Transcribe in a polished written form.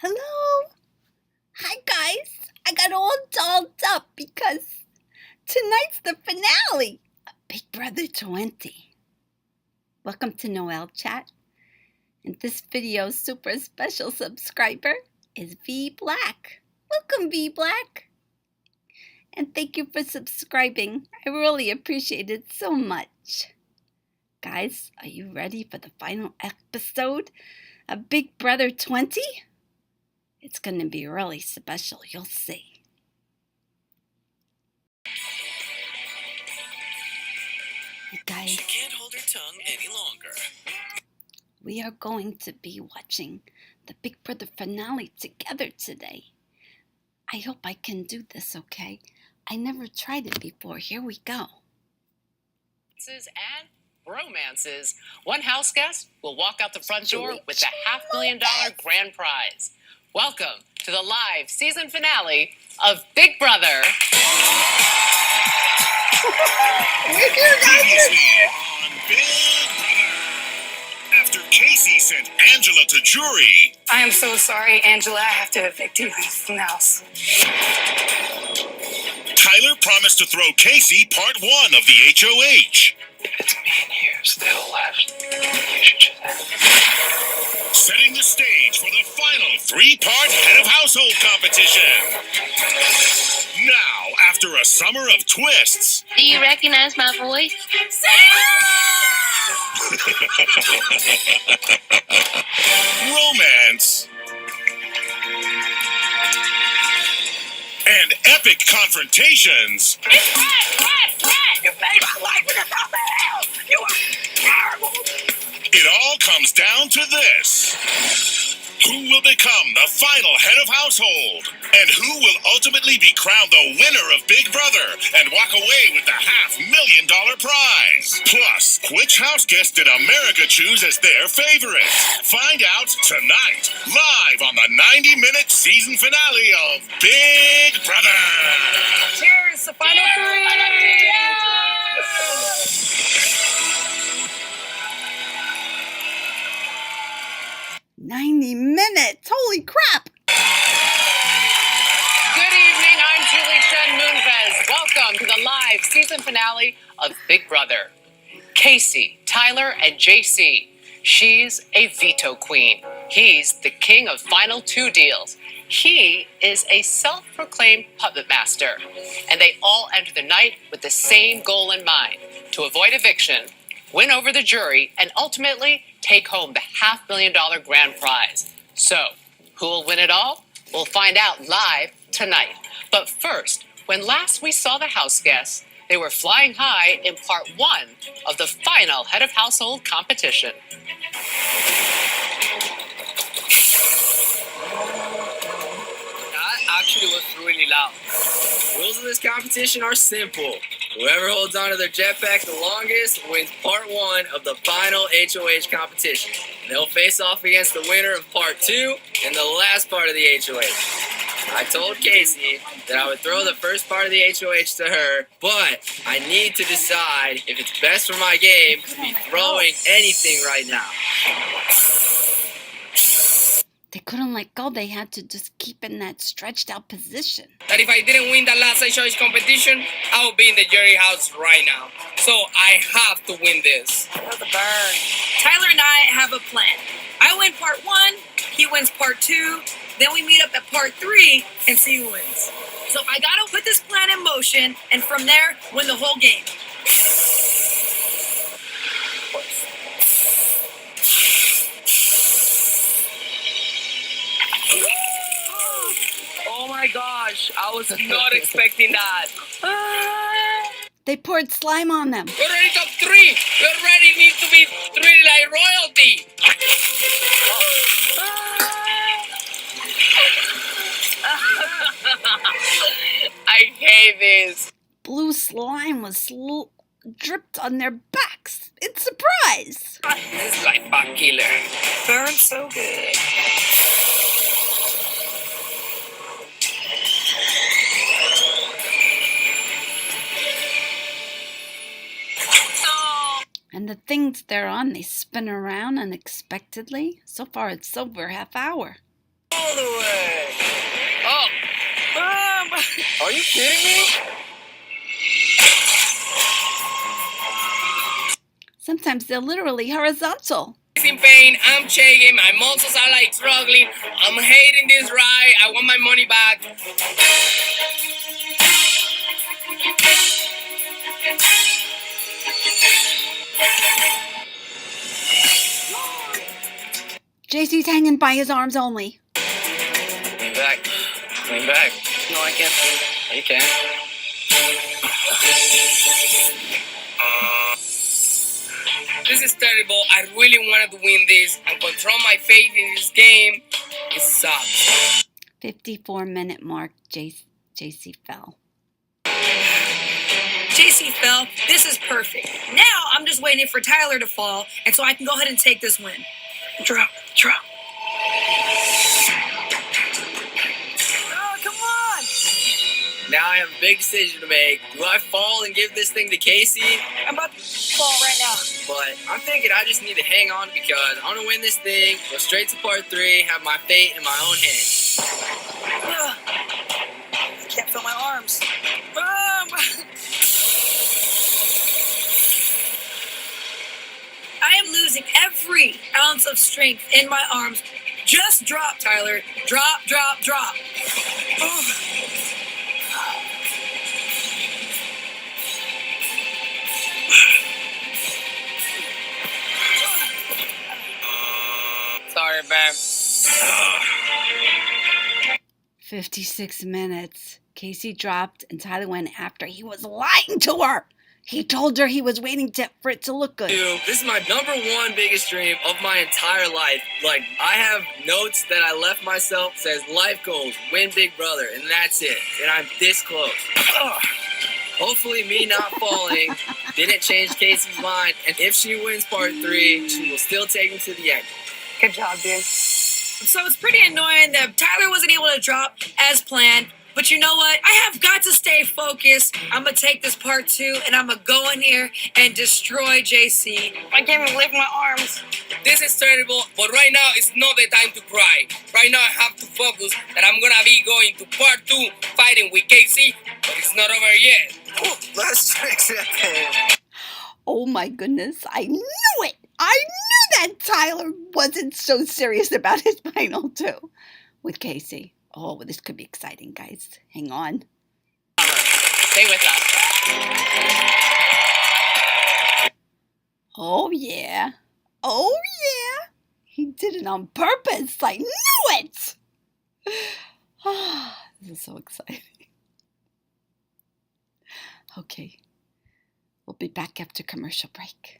Hello? Hi, guys. I got all dolled up because tonight's the finale of Big Brother 20. Welcome to Noelle Chat. And this video's super special subscriber is V Black. Welcome, V Black. And thank you for subscribing. I really appreciate it so much. Guys, are you ready for the final episode of Big Brother 20? It's going to be really special, you'll see. Hey guys, she can't hold her tongue any longer. We are going to be watching the Big Brother finale together today. I hope I can do this, okay? I never tried it before. Here we go. And romances. One house guest will walk out the front door with the $500,000 grand prize. Welcome to the live season finale of Big Brother. Previously on Big Brother. After Kaycee sent Angela to jury. I am so sorry, Angela. I have to evict you from the house. Tyler promised to throw Kaycee part 1 of the HOH. If it's me and you still left, you should just have. Setting the stage for the final 3-part head of household competition. Now, after a summer of twists. Do you recognize my voice? Romance. And epic confrontations. It's red! You made my life into something else! You are terrible! It all comes down to this. Who will become the final head of household? And who will ultimately be crowned the winner of Big Brother and walk away with the $500,000 prize? Plus, which house guest did America choose as their favorite? Find out tonight, live on the 90-minute season finale of Big Brother. Cheers! The final three! 90 minutes! Holy crap! Good evening, I'm Julie Chen Moonves. Welcome to the live season finale of Big Brother. Kaycee, Tyler, and JC. She's a veto queen. He's the king of final 2 deals. He is a self-proclaimed puppet master. And they all enter the night with the same goal in mind, to avoid eviction, win over the jury, and ultimately take home the $500,000 grand prize. So, who will win it all? We'll find out live tonight. But first, when last we saw the house guests, they were flying high in part 1 of the final head of household competition. That actually was really loud. Rules of this competition are simple. Whoever holds onto their jetpack the longest wins part 1 of the final HOH competition. They'll face off against the winner of part 2 and the last part of the HOH. I told Kaycee that I would throw the first part of the HOH to her, but I need to decide if it's best for my game to be throwing anything right now. They couldn't let go. They had to just keep in that stretched out position. That if I didn't win the last HOH competition, I would be in the jury house right now. So I have to win this. The burn. Tyler and I have a plan. I win part 1, he wins part 2, then we meet up at part 3 and see who wins. So I gotta put this plan in motion and from there, win the whole game. Oh my gosh, I was not expecting that. They poured slime on them. We're ready top 3. We're ready, need to be treated like royalty. I hate this. Blue slime was dripped on their backs. It's a surprise. It's like back killer. Burns so good. And the things they're on, they spin around unexpectedly. So far, it's over half hour. all the way. Oh, Are you kidding me? Sometimes they're literally horizontal. he's in pain. I'm shaking. My muscles are like struggling. I'm hating this ride. I want my money back. JC's hanging by his arms only. Lean back. Lean back. No, I can't. You can. This is terrible. I really wanted to win this and control my fate in this game. It sucks. 54-minute mark. JC fell. JC fell. This is perfect. Now I'm just waiting for Tyler to fall, and so I can go ahead and take this win. Drop. Oh, come on! Now I have a big decision to make. Do I fall and give this thing to Kaycee? I'm about to fall right now. But I'm thinking I just need to hang on because I want to win this thing, go straight to part 3, have my fate in my own hands. Ugh. I can't feel my arms. I am losing every ounce of strength in my arms. Just drop, Tyler. Drop. Ugh. Sorry, babe. 56 minutes. Kaycee dropped and Tyler went after. He was lying to her. He told her he was waiting for it to look good. Dude, this is my #1 biggest dream of my entire life. Like, I have notes that I left myself, says life goals, win Big Brother, and that's it. And I'm this close. Ugh. Hopefully me not falling didn't change Kaycee's mind, and if she wins part 3, she will still take me to the end. Good job, dude. So it's pretty annoying that Tyler wasn't able to drop as planned. But you know what? I have got to stay focused. I'm going to take this part 2, and I'm going to go in here and destroy JC. I can't even lift my arms. This is terrible, but right now it's not the time to cry. Right now I have to focus that I'm gonna be going to part 2 fighting with Kaycee, but it's not over yet. Ooh, let's fix it. Oh my goodness. I knew it. I knew that Tyler wasn't so serious about his final 2 with Kaycee. Oh, well, this could be exciting, guys. Hang on. Stay with us. Oh, yeah. Oh, yeah. He did it on purpose. I knew it. This is so exciting. Okay. We'll be back after commercial break.